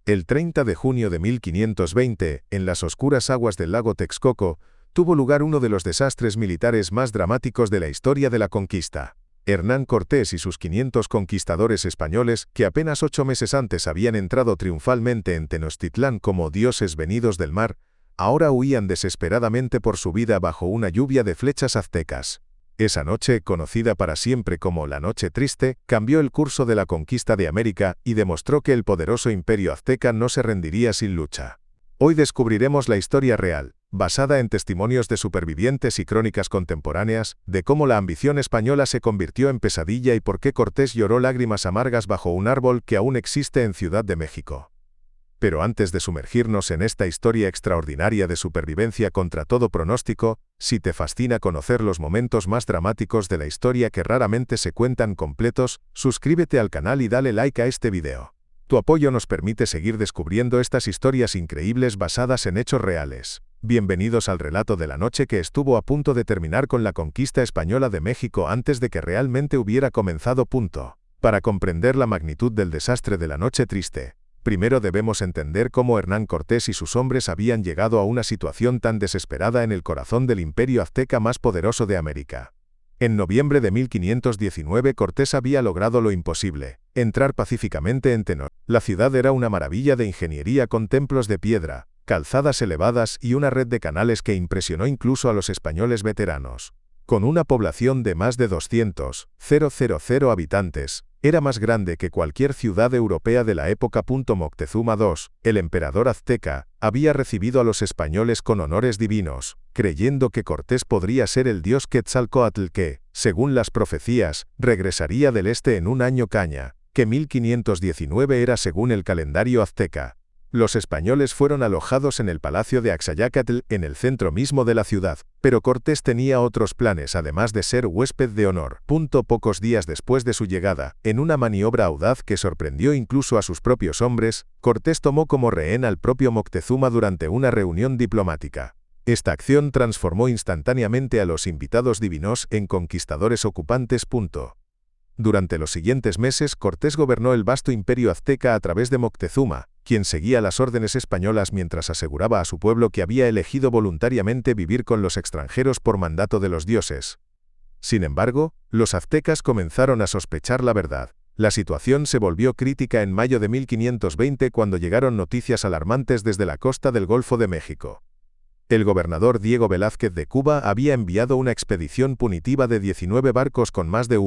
El 30 de junio de 1520, en las oscuras aguas del lago Texcoco, tuvo lugar uno de los desastres militares más dramáticos de la historia de la conquista. Hernán Cortés y sus 500 conquistadores españoles, que apenas 8 meses antes habían entrado triunfalmente en Tenochtitlán como dioses venidos del mar, ahora huían desesperadamente por su vida bajo una lluvia de flechas aztecas. Esa noche, conocida para siempre como la Noche Triste, cambió el curso de la conquista de América y demostró que el poderoso imperio azteca no se rendiría sin lucha. Hoy descubriremos la historia real, basada en testimonios de supervivientes y crónicas contemporáneas, de cómo la ambición española se convirtió en pesadilla y por qué Cortés lloró lágrimas amargas bajo un árbol que aún existe en Ciudad de México. Pero antes de sumergirnos en esta historia extraordinaria de supervivencia contra todo pronóstico, si te fascina conocer los momentos más dramáticos de la historia que raramente se cuentan completos, suscríbete al canal y dale like a este video. Tu apoyo nos permite seguir descubriendo estas historias increíbles basadas en hechos reales. Bienvenidos al relato de la noche que estuvo a punto de terminar con la conquista española de México antes de que realmente hubiera comenzado. Para comprender la magnitud del desastre de la Noche Triste, primero debemos entender cómo Hernán Cortés y sus hombres habían llegado a una situación tan desesperada en el corazón del imperio azteca más poderoso de América. En noviembre de 1519 Cortés había logrado lo imposible, entrar pacíficamente en Tenochtitlan. La ciudad era una maravilla de ingeniería con templos de piedra, calzadas elevadas y una red de canales que impresionó incluso a los españoles veteranos. Con una población de más de 200,000 habitantes, era más grande que cualquier ciudad europea de la época. Moctezuma II, el emperador azteca, había recibido a los españoles con honores divinos, creyendo que Cortés podría ser el dios Quetzalcóatl que, según las profecías, regresaría del este en un año caña, que 1519 era según el calendario azteca. Los españoles fueron alojados en el palacio de Axayácatl, en el centro mismo de la ciudad, pero Cortés tenía otros planes además de ser huésped de honor. Pocos días después de su llegada, en una maniobra audaz que sorprendió incluso a sus propios hombres, Cortés tomó como rehén al propio Moctezuma durante una reunión diplomática. Esta acción transformó instantáneamente a los invitados divinos en conquistadores ocupantes. Durante los siguientes meses Cortés gobernó el vasto imperio azteca a través de Moctezuma, quien seguía las órdenes españolas mientras aseguraba a su pueblo que había elegido voluntariamente vivir con los extranjeros por mandato de los dioses. Sin embargo, los aztecas comenzaron a sospechar la verdad. La situación se volvió crítica en mayo de 1520 cuando llegaron noticias alarmantes desde la costa del Golfo de México. El gobernador Diego Velázquez de Cuba había enviado una expedición punitiva de 19 barcos con más de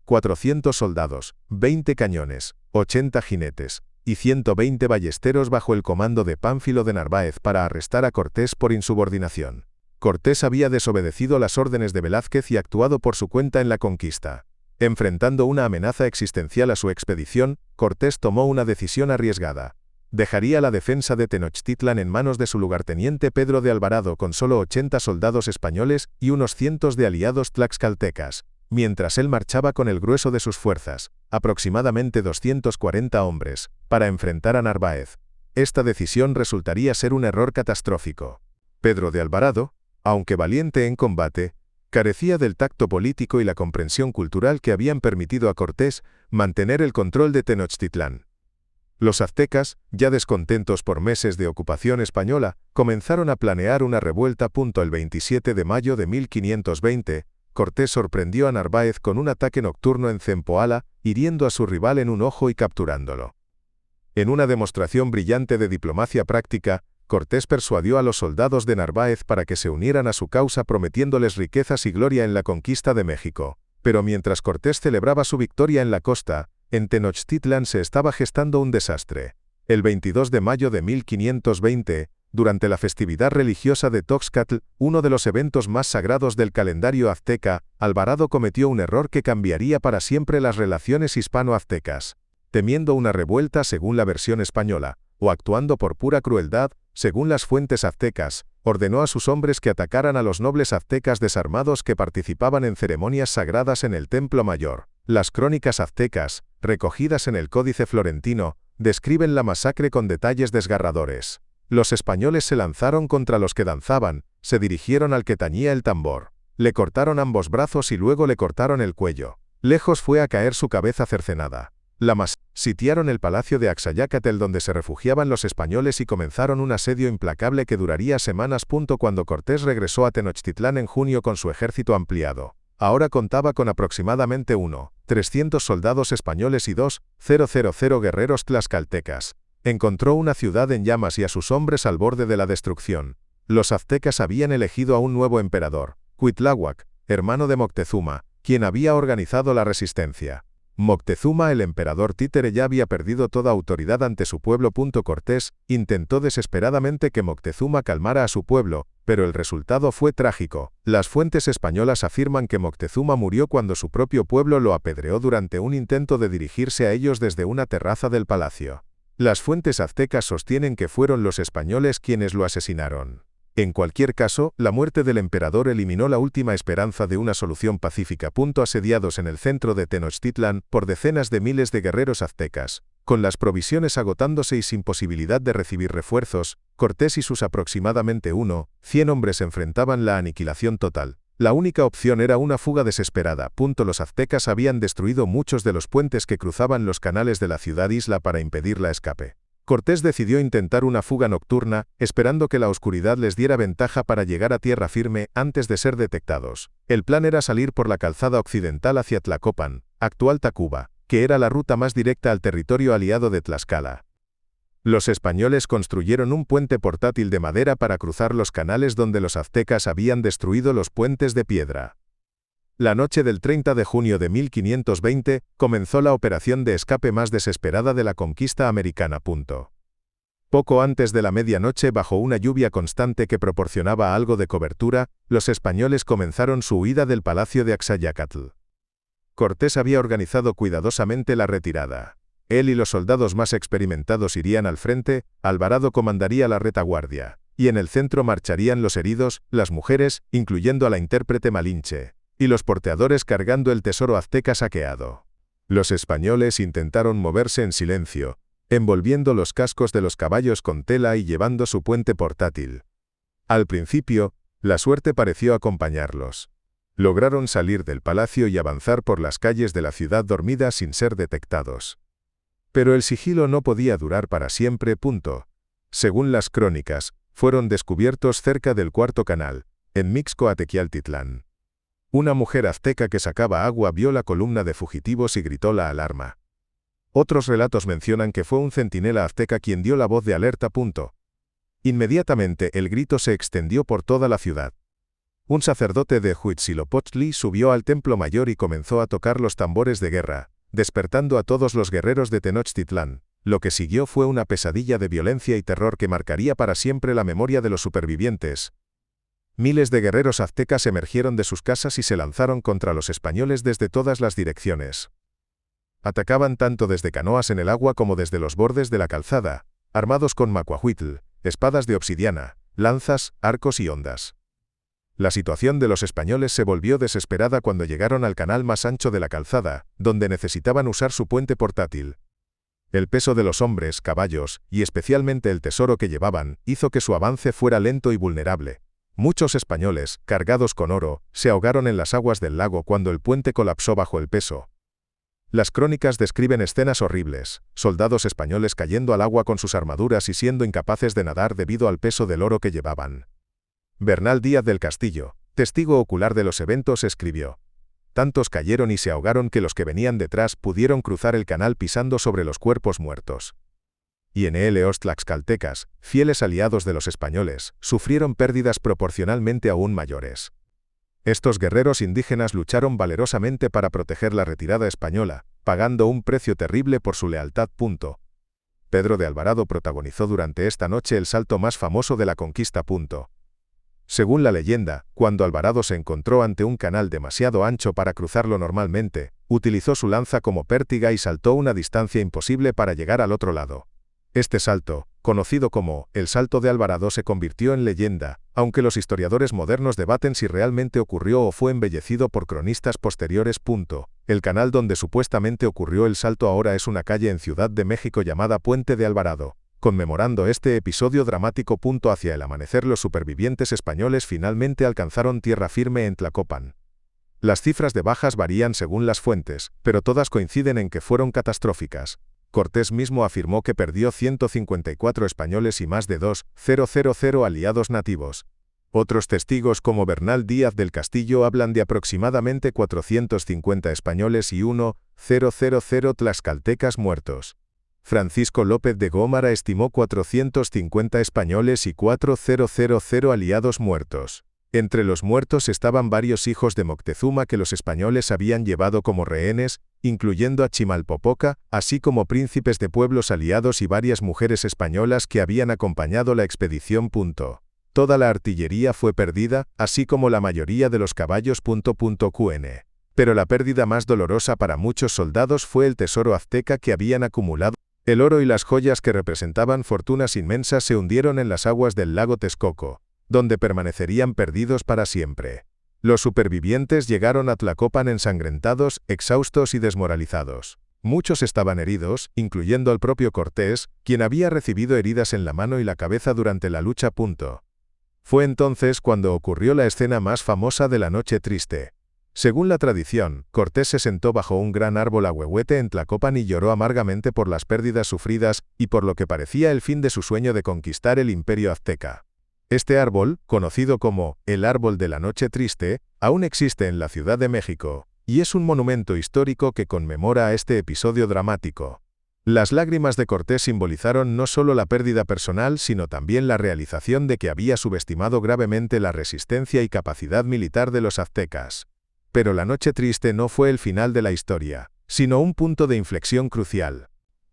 400 soldados, 20 cañones, 80 jinetes y 120 ballesteros bajo el comando de Pánfilo de Narváez para arrestar a Cortés por insubordinación. Cortés había desobedecido las órdenes de Velázquez y actuado por su cuenta en la conquista. Enfrentando una amenaza existencial a su expedición, Cortés tomó una decisión arriesgada. Dejaría la defensa de Tenochtitlan en manos de su lugarteniente Pedro de Alvarado con solo 80 soldados españoles y unos cientos de aliados tlaxcaltecas, mientras él marchaba con el grueso de sus fuerzas, aproximadamente 240 hombres, para enfrentar a Narváez. Esta decisión resultaría ser un error catastrófico. Pedro de Alvarado, aunque valiente en combate, carecía del tacto político y la comprensión cultural que habían permitido a Cortés mantener el control de Tenochtitlán. Los aztecas, ya descontentos por meses de ocupación española, comenzaron a planear una revuelta. El 27 de mayo de 1520, Cortés sorprendió a Narváez con un ataque nocturno en Zempoala, hiriendo a su rival en un ojo y capturándolo. En una demostración brillante de diplomacia práctica, Cortés persuadió a los soldados de Narváez para que se unieran a su causa prometiéndoles riquezas y gloria en la conquista de México. Pero mientras Cortés celebraba su victoria en la costa, en Tenochtitlan se estaba gestando un desastre. El 22 de mayo de 1520, durante la festividad religiosa de Toxcatl, uno de los eventos más sagrados del calendario azteca, Alvarado cometió un error que cambiaría para siempre las relaciones hispano-aztecas. Temiendo una revuelta según la versión española, o actuando por pura crueldad, según las fuentes aztecas, ordenó a sus hombres que atacaran a los nobles aztecas desarmados que participaban en ceremonias sagradas en el Templo Mayor. Las crónicas aztecas, recogidas en el Códice Florentino, describen la masacre con detalles desgarradores. Los españoles se lanzaron contra los que danzaban, se dirigieron al que tañía el tambor. Le cortaron ambos brazos y luego le cortaron el cuello. Lejos fue a caer su cabeza cercenada. La masacre Sitiaron el palacio de Axayácatl donde se refugiaban los españoles y comenzaron un asedio implacable que duraría semanas. Cuando Cortés regresó a Tenochtitlán en junio con su ejército ampliado, ahora contaba con aproximadamente 300 soldados españoles y 2,000 guerreros tlaxcaltecas. Encontró una ciudad en llamas y a sus hombres al borde de la destrucción. Los aztecas habían elegido a un nuevo emperador, Cuitláhuac, hermano de Moctezuma, quien había organizado la resistencia. Moctezuma, el emperador títere, ya había perdido toda autoridad ante su pueblo. Cortés intentó desesperadamente que Moctezuma calmara a su pueblo, pero el resultado fue trágico. Las fuentes españolas afirman que Moctezuma murió cuando su propio pueblo lo apedreó durante un intento de dirigirse a ellos desde una terraza del palacio. Las fuentes aztecas sostienen que fueron los españoles quienes lo asesinaron. En cualquier caso, la muerte del emperador eliminó la última esperanza de una solución pacífica. Asediados en el centro de Tenochtitlán por decenas de miles de guerreros aztecas, con las provisiones agotándose y sin posibilidad de recibir refuerzos, Cortés y sus aproximadamente 100 hombres enfrentaban la aniquilación total. La única opción era una fuga desesperada. Los aztecas habían destruido muchos de los puentes que cruzaban los canales de la ciudad-isla para impedir la escape. Cortés decidió intentar una fuga nocturna, esperando que la oscuridad les diera ventaja para llegar a tierra firme antes de ser detectados. El plan era salir por la calzada occidental hacia Tlacopan, actual Tacuba, que era la ruta más directa al territorio aliado de Tlaxcala. Los españoles construyeron un puente portátil de madera para cruzar los canales donde los aztecas habían destruido los puentes de piedra. La noche del 30 de junio de 1520, comenzó la operación de escape más desesperada de la conquista americana. Poco antes de la medianoche, bajo una lluvia constante que proporcionaba algo de cobertura, los españoles comenzaron su huida del palacio de Axayácatl. Cortés había organizado cuidadosamente la retirada. Él y los soldados más experimentados irían al frente, Alvarado comandaría la retaguardia, y en el centro marcharían los heridos, las mujeres, incluyendo a la intérprete Malinche, y los porteadores cargando el tesoro azteca saqueado. Los españoles intentaron moverse en silencio, envolviendo los cascos de los caballos con tela y llevando su puente portátil. Al principio, la suerte pareció acompañarlos. Lograron salir del palacio y avanzar por las calles de la ciudad dormida sin ser detectados. Pero el sigilo no podía durar para siempre. Según las crónicas, fueron descubiertos cerca del Cuarto Canal, en Mixcoatequialtitlán. Una mujer azteca que sacaba agua vio la columna de fugitivos y gritó la alarma. Otros relatos mencionan que fue un centinela azteca quien dio la voz de alerta. Inmediatamente el grito se extendió por toda la ciudad. Un sacerdote de Huitzilopochtli subió al templo mayor y comenzó a tocar los tambores de guerra, despertando a todos los guerreros de Tenochtitlán. Lo que siguió fue una pesadilla de violencia y terror que marcaría para siempre la memoria de los supervivientes. Miles de guerreros aztecas emergieron de sus casas y se lanzaron contra los españoles desde todas las direcciones. Atacaban tanto desde canoas en el agua como desde los bordes de la calzada, armados con macuahuitl, espadas de obsidiana, lanzas, arcos y hondas. La situación de los españoles se volvió desesperada cuando llegaron al canal más ancho de la calzada, donde necesitaban usar su puente portátil. El peso de los hombres, caballos, y especialmente el tesoro que llevaban, hizo que su avance fuera lento y vulnerable. Muchos españoles, cargados con oro, se ahogaron en las aguas del lago cuando el puente colapsó bajo el peso. Las crónicas describen escenas horribles, soldados españoles cayendo al agua con sus armaduras y siendo incapaces de nadar debido al peso del oro que llevaban. Bernal Díaz del Castillo, testigo ocular de los eventos, escribió: tantos cayeron y se ahogaron que los que venían detrás pudieron cruzar el canal pisando sobre los cuerpos muertos. Y los tlaxcaltecas, fieles aliados de los españoles, sufrieron pérdidas proporcionalmente aún mayores. Estos guerreros indígenas lucharon valerosamente para proteger la retirada española, pagando un precio terrible por su lealtad. Pedro de Alvarado protagonizó durante esta noche el salto más famoso de la conquista. Según la leyenda, cuando Alvarado se encontró ante un canal demasiado ancho para cruzarlo normalmente, utilizó su lanza como pértiga y saltó una distancia imposible para llegar al otro lado. Este salto, conocido como el Salto de Alvarado, se convirtió en leyenda, aunque los historiadores modernos debaten si realmente ocurrió o fue embellecido por cronistas posteriores. El canal donde supuestamente ocurrió el salto ahora es una calle en Ciudad de México llamada Puente de Alvarado. Conmemorando este episodio dramático. Hacia el amanecer, los supervivientes españoles finalmente alcanzaron tierra firme en Tlacopan. Las cifras de bajas varían según las fuentes, pero todas coinciden en que fueron catastróficas. Cortés mismo afirmó que perdió 154 españoles y más de 2,000 aliados nativos. Otros testigos como Bernal Díaz del Castillo hablan de aproximadamente 450 españoles y 1,000 tlaxcaltecas muertos. Francisco López de Gómara estimó 450 españoles y 4,000 aliados muertos. Entre los muertos estaban varios hijos de Moctezuma que los españoles habían llevado como rehenes, incluyendo a Chimalpopoca, así como príncipes de pueblos aliados y varias mujeres españolas que habían acompañado la expedición. Toda la artillería fue perdida, así como la mayoría de los caballos. Pero la pérdida más dolorosa para muchos soldados fue el tesoro azteca que habían acumulado. El oro y las joyas que representaban fortunas inmensas se hundieron en las aguas del lago Texcoco, donde permanecerían perdidos para siempre. Los supervivientes llegaron a Tlacopan ensangrentados, exhaustos y desmoralizados. Muchos estaban heridos, incluyendo al propio Cortés, quien había recibido heridas en la mano y la cabeza durante la lucha. Fue entonces cuando ocurrió la escena más famosa de la Noche Triste. Según la tradición, Cortés se sentó bajo un gran árbol ahuehuete en Tlacopan y lloró amargamente por las pérdidas sufridas y por lo que parecía el fin de su sueño de conquistar el imperio azteca. Este árbol, conocido como el Árbol de la Noche Triste, aún existe en la Ciudad de México, y es un monumento histórico que conmemora a este episodio dramático. Las lágrimas de Cortés simbolizaron no solo la pérdida personal, sino también la realización de que había subestimado gravemente la resistencia y capacidad militar de los aztecas. Pero la Noche Triste no fue el final de la historia, sino un punto de inflexión crucial.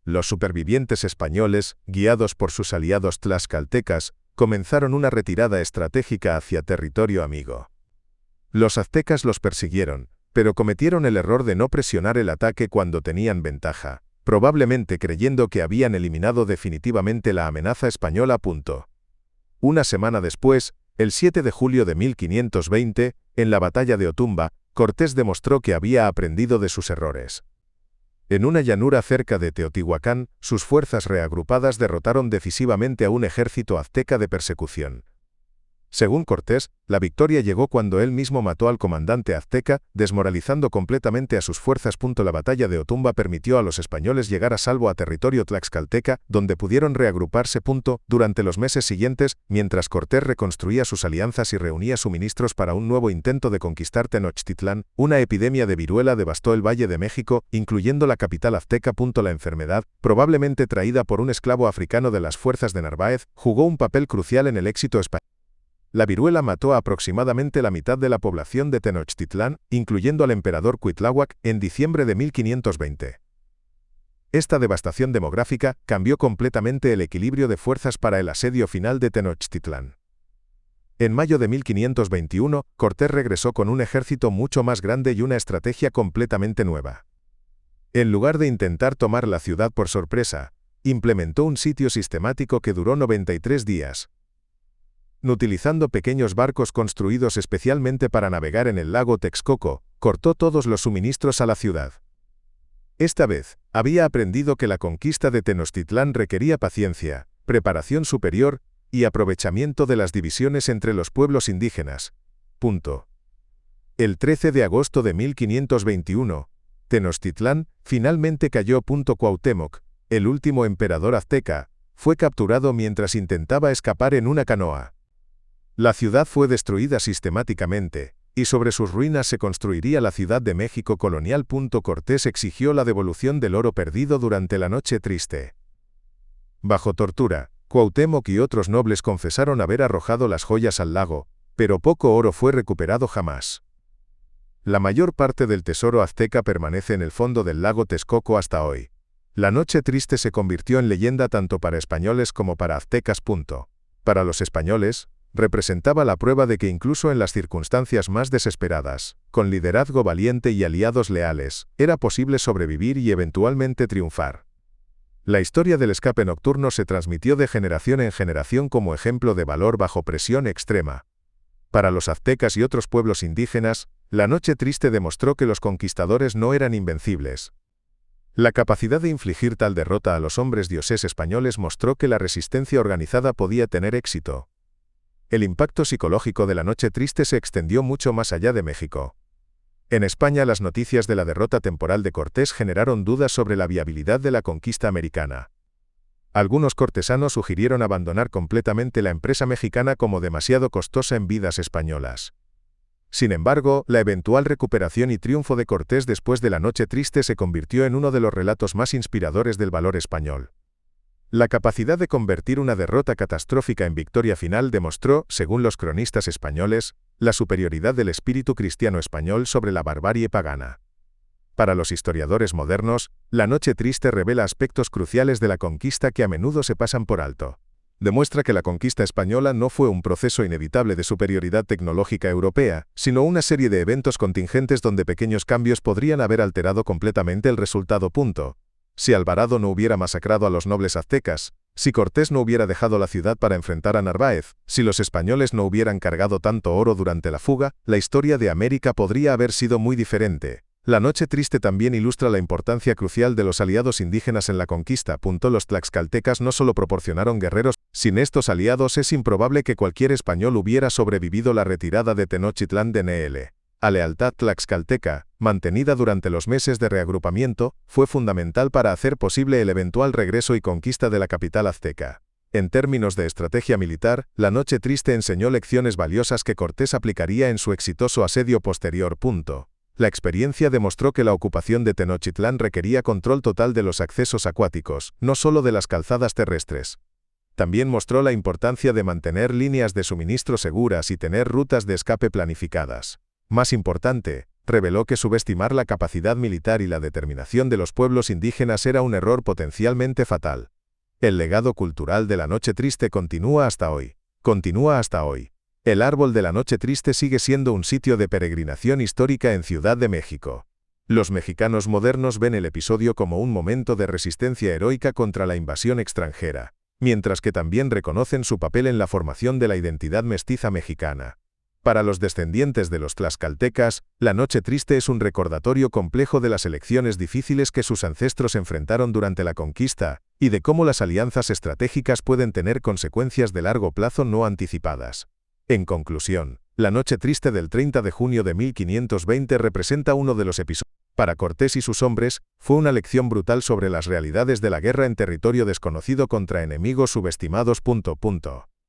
Los supervivientes españoles, guiados por sus aliados tlaxcaltecas, comenzaron una retirada estratégica hacia territorio amigo. Los aztecas los persiguieron, pero cometieron el error de no presionar el ataque cuando tenían ventaja, probablemente creyendo que habían eliminado definitivamente la amenaza española. Una semana después, el 7 de julio de 1520, en la batalla de Otumba, Cortés demostró que había aprendido de sus errores. En una llanura cerca de Teotihuacán, sus fuerzas reagrupadas derrotaron decisivamente a un ejército azteca de persecución. Según Cortés, la victoria llegó cuando él mismo mató al comandante azteca, desmoralizando completamente a sus fuerzas. La batalla de Otumba permitió a los españoles llegar a salvo a territorio tlaxcalteca, donde pudieron reagruparse. Durante los meses siguientes, mientras Cortés reconstruía sus alianzas y reunía suministros para un nuevo intento de conquistar Tenochtitlán, una epidemia de viruela devastó el Valle de México, incluyendo la capital azteca. La enfermedad, probablemente traída por un esclavo africano de las fuerzas de Narváez, jugó un papel crucial en el éxito español. La viruela mató a aproximadamente la mitad de la población de Tenochtitlán, incluyendo al emperador Cuitláhuac, en diciembre de 1520. Esta devastación demográfica cambió completamente el equilibrio de fuerzas para el asedio final de Tenochtitlán. En mayo de 1521, Cortés regresó con un ejército mucho más grande y una estrategia completamente nueva. En lugar de intentar tomar la ciudad por sorpresa, implementó un sitio sistemático que duró 93 días. Utilizando pequeños barcos construidos especialmente para navegar en el lago Texcoco, cortó todos los suministros a la ciudad. Esta vez, había aprendido que la conquista de Tenochtitlán requería paciencia, preparación superior y aprovechamiento de las divisiones entre los pueblos indígenas. El 13 de agosto de 1521, Tenochtitlán finalmente cayó. Cuauhtémoc, el último emperador azteca, fue capturado mientras intentaba escapar en una canoa. La ciudad fue destruida sistemáticamente, y sobre sus ruinas se construiría la Ciudad de México colonial. Cortés exigió la devolución del oro perdido durante la Noche Triste. Bajo tortura, Cuauhtémoc y otros nobles confesaron haber arrojado las joyas al lago, pero poco oro fue recuperado jamás. La mayor parte del tesoro azteca permanece en el fondo del lago Texcoco hasta hoy. La Noche Triste se convirtió en leyenda tanto para españoles como para aztecas. Para los españoles, representaba la prueba de que incluso en las circunstancias más desesperadas, con liderazgo valiente y aliados leales, era posible sobrevivir y eventualmente triunfar. La historia del escape nocturno se transmitió de generación en generación como ejemplo de valor bajo presión extrema. Para los aztecas y otros pueblos indígenas, la Noche Triste demostró que los conquistadores no eran invencibles. La capacidad de infligir tal derrota a los hombres dioses españoles mostró que la resistencia organizada podía tener éxito. El impacto psicológico de la Noche Triste se extendió mucho más allá de México. En España, las noticias de la derrota temporal de Cortés generaron dudas sobre la viabilidad de la conquista americana. Algunos cortesanos sugirieron abandonar completamente la empresa mexicana como demasiado costosa en vidas españolas. Sin embargo, la eventual recuperación y triunfo de Cortés después de la Noche Triste se convirtió en uno de los relatos más inspiradores del valor español. La capacidad de convertir una derrota catastrófica en victoria final demostró, según los cronistas españoles, la superioridad del espíritu cristiano español sobre la barbarie pagana. Para los historiadores modernos, la Noche Triste revela aspectos cruciales de la conquista que a menudo se pasan por alto. Demuestra que la conquista española no fue un proceso inevitable de superioridad tecnológica europea, sino una serie de eventos contingentes donde pequeños cambios podrían haber alterado completamente el resultado. Si Alvarado no hubiera masacrado a los nobles aztecas, si Cortés no hubiera dejado la ciudad para enfrentar a Narváez, si los españoles no hubieran cargado tanto oro durante la fuga, la historia de América podría haber sido muy diferente. La Noche Triste también ilustra la importancia crucial de los aliados indígenas en la conquista. Los tlaxcaltecas no solo proporcionaron guerreros, sin estos aliados es improbable que cualquier español hubiera sobrevivido la retirada de Tenochtitlán de Nl. La lealtad tlaxcalteca, mantenida durante los meses de reagrupamiento, fue fundamental para hacer posible el eventual regreso y conquista de la capital azteca. En términos de estrategia militar, la Noche Triste enseñó lecciones valiosas que Cortés aplicaría en su exitoso asedio posterior. La experiencia demostró que la ocupación de Tenochtitlán requería control total de los accesos acuáticos, no solo de las calzadas terrestres. También mostró la importancia de mantener líneas de suministro seguras y tener rutas de escape planificadas. Más importante, reveló que subestimar la capacidad militar y la determinación de los pueblos indígenas era un error potencialmente fatal. El legado cultural de la Noche Triste continúa hasta hoy. El árbol de la Noche Triste sigue siendo un sitio de peregrinación histórica en Ciudad de México. Los mexicanos modernos ven el episodio como un momento de resistencia heroica contra la invasión extranjera, mientras que también reconocen su papel en la formación de la identidad mestiza mexicana. Para los descendientes de los tlaxcaltecas, la Noche Triste es un recordatorio complejo de las elecciones difíciles que sus ancestros enfrentaron durante la conquista, y de cómo las alianzas estratégicas pueden tener consecuencias de largo plazo no anticipadas. En conclusión, la Noche Triste del 30 de junio de 1520 representa uno de los episodios. Para Cortés y sus hombres, fue una lección brutal sobre las realidades de la guerra en territorio desconocido contra enemigos subestimados.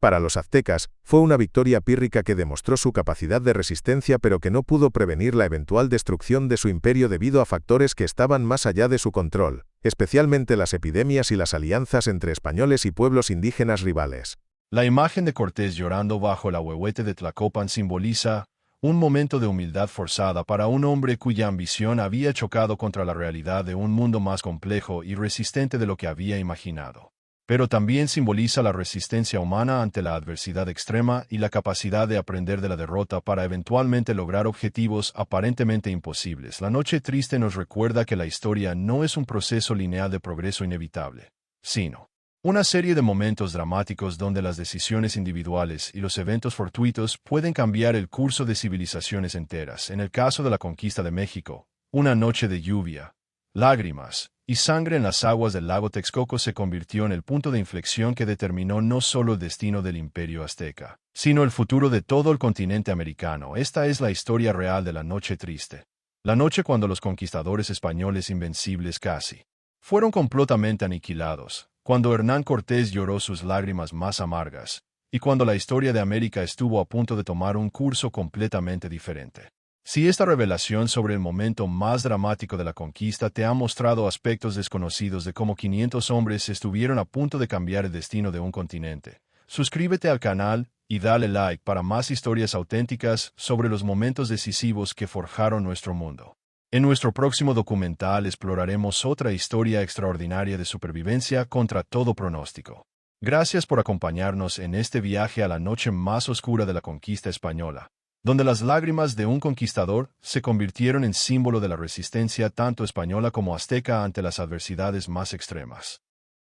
Para los aztecas, fue una victoria pírrica que demostró su capacidad de resistencia pero que no pudo prevenir la eventual destrucción de su imperio debido a factores que estaban más allá de su control, especialmente las epidemias y las alianzas entre españoles y pueblos indígenas rivales. La imagen de Cortés llorando bajo el ahuehuete de Tlacopan simboliza un momento de humildad forzada para un hombre cuya ambición había chocado contra la realidad de un mundo más complejo y resistente de lo que había imaginado. Pero también simboliza la resistencia humana ante la adversidad extrema y la capacidad de aprender de la derrota para eventualmente lograr objetivos aparentemente imposibles. La Noche Triste nos recuerda que la historia no es un proceso lineal de progreso inevitable, sino una serie de momentos dramáticos donde las decisiones individuales y los eventos fortuitos pueden cambiar el curso de civilizaciones enteras. En el caso de la conquista de México, una noche de lluvia, lágrimas y sangre en las aguas del lago Texcoco se convirtió en el punto de inflexión que determinó no solo el destino del imperio azteca, sino el futuro de todo el continente americano. Esta es la historia real de la Noche Triste. La noche cuando los conquistadores españoles invencibles casi fueron completamente aniquilados, cuando Hernán Cortés lloró sus lágrimas más amargas, y cuando la historia de América estuvo a punto de tomar un curso completamente diferente. Si esta revelación sobre el momento más dramático de la conquista te ha mostrado aspectos desconocidos de cómo 500 hombres estuvieron a punto de cambiar el destino de un continente, suscríbete al canal y dale like para más historias auténticas sobre los momentos decisivos que forjaron nuestro mundo. En nuestro próximo documental exploraremos otra historia extraordinaria de supervivencia contra todo pronóstico. Gracias por acompañarnos en este viaje a la noche más oscura de la conquista española, donde las lágrimas de un conquistador se convirtieron en símbolo de la resistencia tanto española como azteca ante las adversidades más extremas.